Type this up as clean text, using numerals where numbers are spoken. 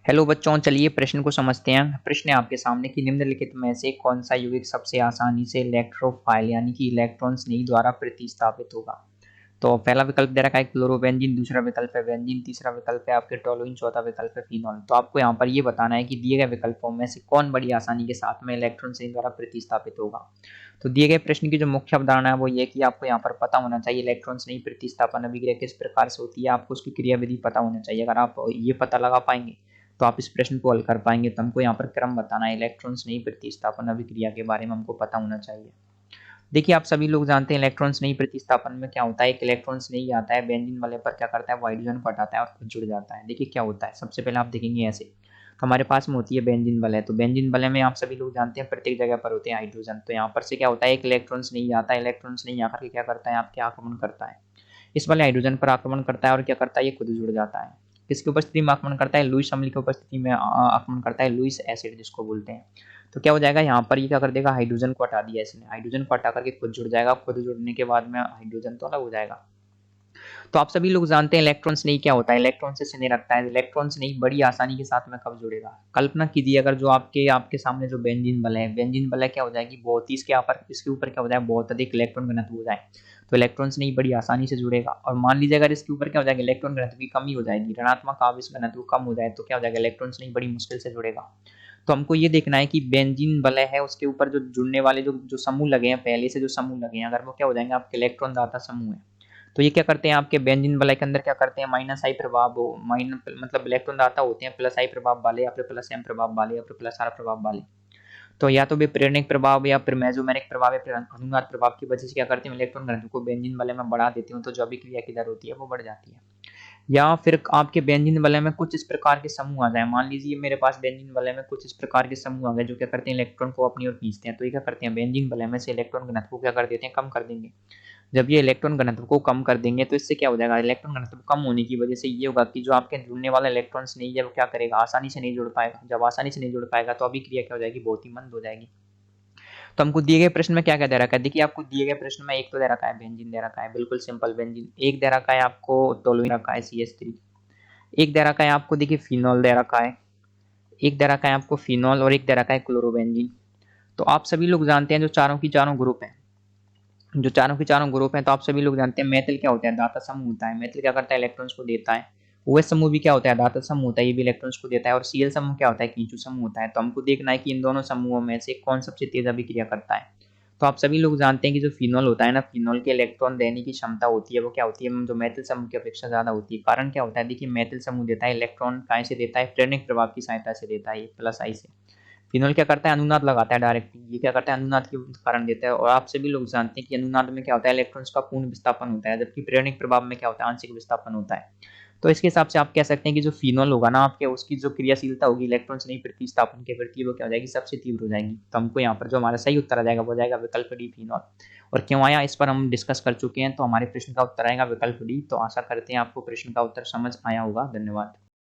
Hello बच्चों, चलिए प्रश्न को समझते हैं। प्रश्न है आपके सामने कि निम्नलिखित में से कौन सा यौगिक सबसे आसानी से इलेक्ट्रोफाइल यानी कि इलेक्ट्रॉन स्नेही द्वारा प्रतिस्थापित होगा। तो पहला विकल्प दे रखा है क्लोरोबेंजीन, दूसरा विकल्प है बेंजीन, तीसरा विकल्प है आपके टोलुइन, चौथा विकल्प है फिनॉल। तो आपको यहाँ पर ये बताना है कि दिए गए विकल्पों में से कौन बड़ी आसानी के साथ में इलेक्ट्रॉन स्नेही द्वारा प्रतिस्थापित होगा। तो दिए गए प्रश्न की जो मुख्य अवधारणा है वो ये कि आपको यहाँ पर पता होना चाहिए इलेक्ट्रॉन स्नेही प्रतिस्थापन अभिक्रिया किस प्रकार से होती है, आपको उसकी क्रियाविधि पता होना चाहिए। अगर आप ये पता लगा पाएंगे तो आप इस प्रश्न को हल कर पाएंगे। तो हमको यहाँ पर क्रम बताना है, इलेक्ट्रॉन स्नेही प्रतिस्थापन अभिक्रिया के बारे में हमको पता होना चाहिए। देखिए, आप सभी लोग जानते हैं इलेक्ट्रॉन स्नेही प्रतिस्थापन में क्या होता है। एक इलेक्ट्रॉन स्नेही आता है बेंजीन वाले पर, क्या करता है वो हाइड्रोजन को हटाता है और खुद जुड़ जाता है। देखिए क्या होता है, सबसे पहले आप देखेंगे ऐसे तो हमारे पास में होती है बेंजीन वलय। तो बेंजीन वलय में आप सभी लोग जानते हैं प्रत्येक जगह पर होते हैं हाइड्रोजन। तो यहाँ पर से क्या होता है, एक इलेक्ट्रॉन स्नेही आता है, इलेक्ट्रॉन स्नेही आकर के क्या करता है, आपके आक्रमण करता है, इस वाले हाइड्रोजन पर आक्रमण करता है और क्या करता है, ये खुद जुड़ जाता है। किसकी उपस्थिति में आक्रमण करता है, लुईस अम्ल की उपस्थिति में आक्रमण करता है, लुईस एसिड जिसको बोलते हैं। तो क्या हो जाएगा, यहाँ पर ये क्या कर देगा, हाइड्रोजन को हटा दिया इसने, हाइड्रोजन को हटा करके खुद जुड़ जाएगा, खुद जुड़ने के बाद में हाइड्रोजन तो अलग हो जाएगा। तो आप सभी लोग जानते हैं इलेक्ट्रॉन स्नेही क्या होता है, इलेक्ट्रॉन से स्नेह रखता है। इलेक्ट्रॉन स्नेही बड़ी आसानी के साथ में कब जुड़ेगा, कल्पना कीजिए अगर जो आपके सामने जो बेंजीन बल है, बेंजीन बल क्या हो जाएगी, बहुत ही इसके ऊपर क्या हो जाए, बहुत अधिक इलेक्ट्रॉन घनत्व हो जाए तो इलेक्ट्रॉन स्नेही बड़ी आसानी से जुड़ेगा। और मान लीजिए अगर इसके ऊपर क्या हो जाएगा, इलेक्ट्रॉन घनत्व की कमी हो जाएगी, ऋणात्मक आवेश घनत्व कम हो जाए तो क्या हो जाएगा, इलेक्ट्रॉन स्नेही बड़ी मुश्किल से जुड़ेगा। तो हमको ये देखना है कि बेंजीन वलय है उसके ऊपर जो जुड़ने वाले जो समूह लगे हैं, पहले से जो समूह लगे हैं, अगर वो क्या हो जाएंगे, आपके इलेक्ट्रॉन दाता समूह है। तो ये क्या करते हैं, आपके बेंजीन वलय के अंदर क्या करते हैं, माइनस आई प्रभाव मतलब इलेक्ट्रॉन दाता होते हैं प्लस आई प्रभाव वाले या फिर प्लस एम प्रभाव वाले या फिर प्लस आर प्रभाव वाले। तो या तो वे प्रेरणिक प्रभाव या फिर मेसोमेरिक प्रभाव या फिर अनुनाद प्रभाव की वजह से क्या करते हैं, इलेक्ट्रॉन घनत्व को बेंजीन वलय में बढ़ा देते हैं, तो जो अभिक्रिया की दर होती है वो बढ़ जाती है। या फिर आपके बेंजीन वलय में कुछ इस प्रकार के समूह आ जाए, मान लीजिए मेरे पास बेंजीन वलय में कुछ इस प्रकार के समूह आ गए जो क्या करते हैं, इलेक्ट्रॉन को अपनी ओर खींचते हैं। तो ये क्या करते हैं, बेंजीन वलय में से इलेक्ट्रॉन घनत्व को क्या कर देते हैं, कम कर देंगे। जब ये इलेक्ट्रॉन घनत्व को कम कर देंगे तो इससे क्या हो जाएगा, इलेक्ट्रॉन घनत्व कम होने की वजह से ये होगा कि जो आपके जुड़ने वाला इलेक्ट्रॉन्स नहीं है वो क्या करेगा, आसानी से नहीं जुड़ पाएगा। जब आसानी से नहीं जुड़ पाएगा तो अभिक्रिया क्या हो जाएगी, बहुत ही मंद हो जाएगी। तो हमको दिए गए प्रश्न में क्या क्या दे रखा है, देखिए आपको दिए गए प्रश्न में एक तो दे रखा है बेंजीन दे रखा है, बिल्कुल सिंपल बेंजीन। एक दे रखा है आपको टोलुइन रखा है CH3। एक दे रखा है आपको देखिए फिनॉल दे रखा है, एक दे रखा है आपको फिनॉल और एक दे रखा है क्लोरोबेंजीन। तो आप सभी लोग जानते हैं जो चारों की चारों ग्रुप हैं, जो चारों के चारों ग्रुप हैं, तो आप सभी लोग जानते हैं मेटल क्या होता है, दाता समूह होता है। मेटल क्या करता है, इलेक्ट्रॉन्स को देता है। OH समूह भी क्या होता है, दाता समूह होता है, ये भी इलेक्ट्रॉन्स को देता है। और Cl समूह क्या होता है, कीचु समूह होता है। तो हमको देखना है कि इन दोनों समूहों में से कौन सबसे तेज अभिक्रिया करता है। तो आप सभी लोग जानते हैं कि जो फिनॉल होता है ना, फिनॉल के इलेक्ट्रॉन देने की क्षमता होती है वो क्या होती है, जो मेटल समूह की अपेक्षा ज्यादा होती है। कारण क्या होता है, देखिए मेटल समूह देता है इलेक्ट्रॉन काय से देता है, प्रेरणिक प्रभाव की सहायता से देता है, प्लस आई से। फिनोल क्या करता है, अनुनाद लगाता है डायरेक्ट, ये क्या करता है, अनुनाद के कारण देता है। और आप सभी लोग जानते हैं कि अनुनाद में क्या होता है, इलेक्ट्रॉन्स का पूर्ण विस्थापन होता है, जबकि प्रेरणिक प्रभाव में क्या होता है, आंशिक विस्थापन होता है। तो इसके हिसाब से आप कह सकते हैं कि जो फिनोल होगा ना आपके, उसकी जो क्रियाशीलता होगी इलेक्ट्रॉन्स नहीं प्रतिस्थापन के प्रति, वो क्या हो जाएगी, सबसे तीव्र हो जाएगी। तो हमको यहाँ पर जो हमारा सही उत्तर आ जाएगा वो जाएगा विकल्प डी फिनोल। और क्यों आया इस पर हम डिस्कस कर चुके हैं, तो हमारे प्रश्न का उत्तर आएगा विकल्प डी। तो आशा करते हैं आपको प्रश्न का उत्तर समझ आया होगा। धन्यवाद।